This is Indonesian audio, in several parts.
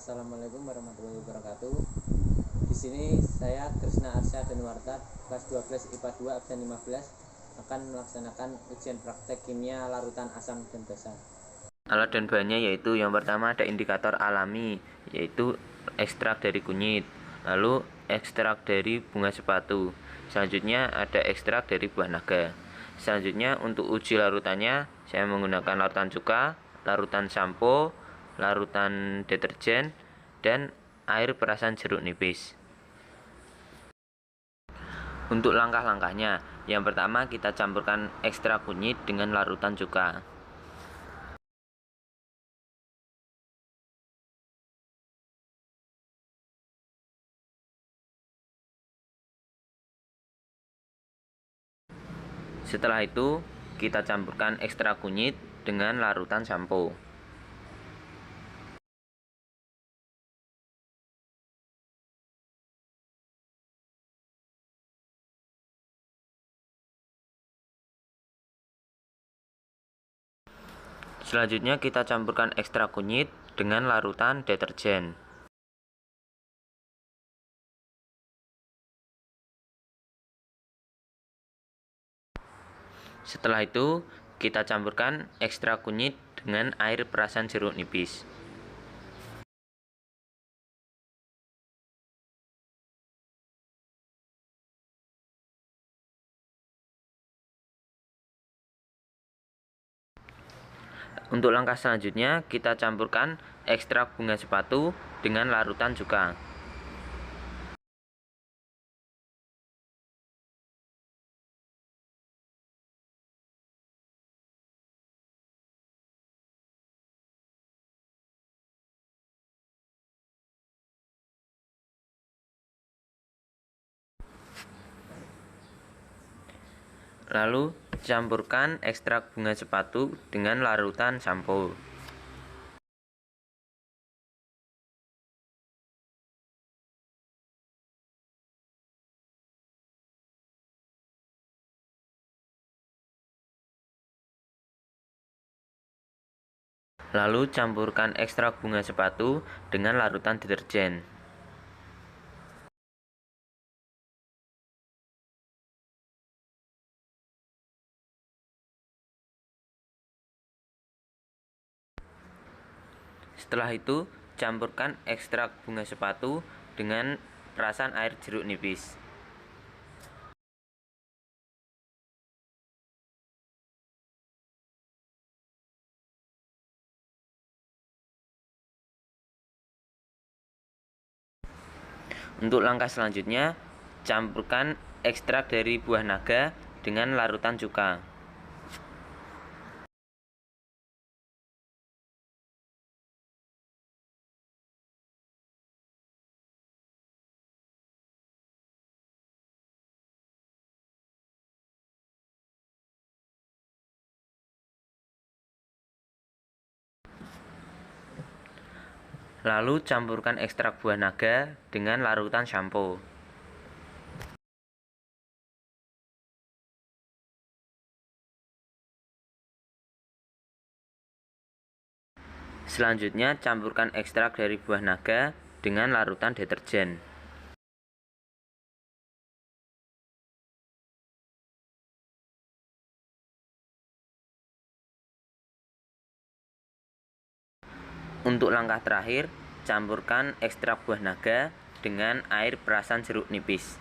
Assalamualaikum warahmatullahi wabarakatuh. Di sini saya Krisna Arsya Danuarta, kelas 12 IPA 2 absen 15 akan melaksanakan ujian praktek kimia larutan asam dan basa. Alat dan bahannya yaitu yang pertama ada indikator alami, yaitu ekstrak dari kunyit, lalu ekstrak dari bunga sepatu, selanjutnya ada ekstrak dari buah naga. Selanjutnya untuk uji larutannya saya menggunakan larutan cuka, larutan sampo, larutan deterjen, dan air perasan jeruk nipis. Untuk langkah-langkahnya, yang pertama kita campurkan ekstrak kunyit dengan larutan cuka. Setelah itu, kita campurkan ekstrak kunyit dengan larutan sampo. Selanjutnya kita campurkan ekstrak kunyit dengan larutan deterjen. Setelah itu, kita campurkan ekstrak kunyit dengan air perasan jeruk nipis. Untuk langkah selanjutnya, kita campurkan ekstrak bunga sepatu dengan larutan cuka. Lalu, campurkan ekstrak bunga sepatu dengan larutan sampo. Lalu, campurkan ekstrak bunga sepatu dengan larutan deterjen. Setelah itu, campurkan ekstrak bunga sepatu dengan perasan air jeruk nipis. Untuk langkah selanjutnya, campurkan ekstrak dari buah naga dengan larutan cuka. Lalu campurkan ekstrak buah naga dengan larutan sampo. Selanjutnya campurkan ekstrak dari buah naga dengan larutan deterjen. Untuk langkah terakhir, campurkan ekstrak buah naga dengan air perasan jeruk nipis.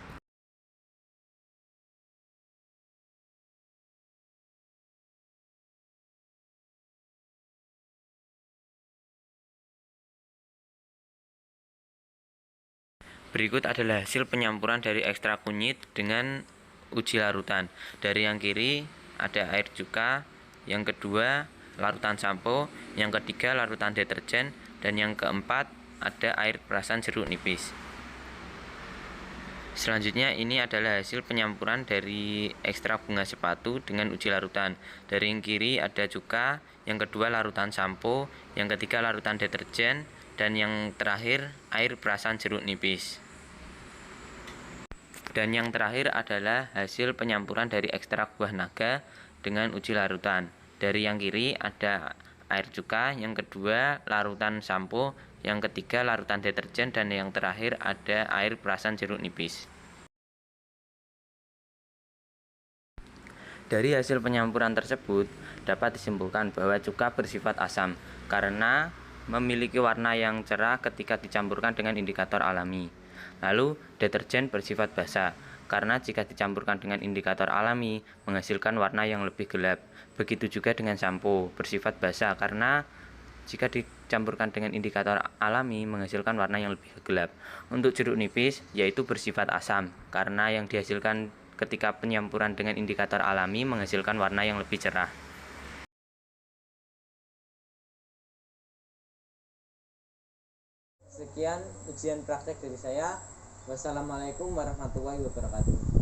Berikut adalah hasil penyampuran dari ekstrak kunyit dengan uji larutan. Dari yang kiri ada air cuka, yang kedua larutan sampo, yang ketiga larutan deterjen, dan yang keempat ada air perasan jeruk nipis. Selanjutnya ini adalah hasil penyampuran dari ekstrak bunga sepatu dengan uji larutan. Dari yang kiri ada cuka, yang kedua larutan sampo, yang ketiga larutan deterjen, dan yang terakhir air perasan jeruk nipis. Dan yang terakhir adalah hasil penyampuran dari ekstrak buah naga dengan uji larutan. Dari yang kiri ada air cuka, yang kedua larutan sampo, yang ketiga larutan deterjen, dan yang terakhir ada air perasan jeruk nipis. Dari hasil penyampuran tersebut dapat disimpulkan bahwa cuka bersifat asam karena memiliki warna yang cerah ketika dicampurkan dengan indikator alami. Lalu deterjen bersifat basa karena jika dicampurkan dengan indikator alami menghasilkan warna yang lebih gelap. Begitu juga dengan sampo bersifat basa karena jika dicampurkan dengan indikator alami menghasilkan warna yang lebih gelap. Untuk jeruk nipis yaitu bersifat asam karena yang dihasilkan ketika penyampuran dengan indikator alami menghasilkan warna yang lebih cerah. Sekian ujian praktek dari saya. Wassalamualaikum warahmatullahi wabarakatuh.